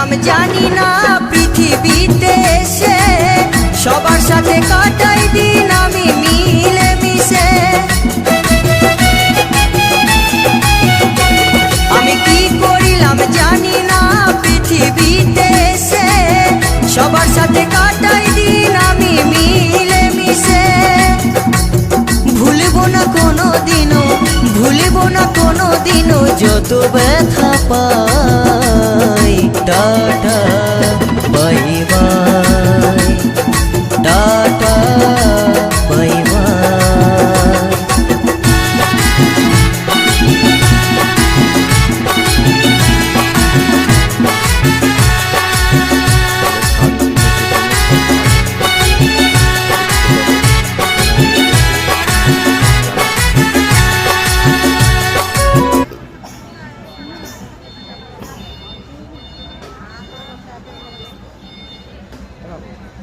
করিলাম জানি না পৃথিবীতে এসে সবার সাথে কাটাই দিন আমি মিলে মিশে। আমি কি করিলাম জানি না পৃথিবীতে এসে সবার সাথে কাটাই দিন আমি মিলে মিশে। ভুলবো না কোনো দিনও, ভুলবো না কোনো দিনও যত ব্যথা পাই। Tata bye bye, tata bye bye. Bravo.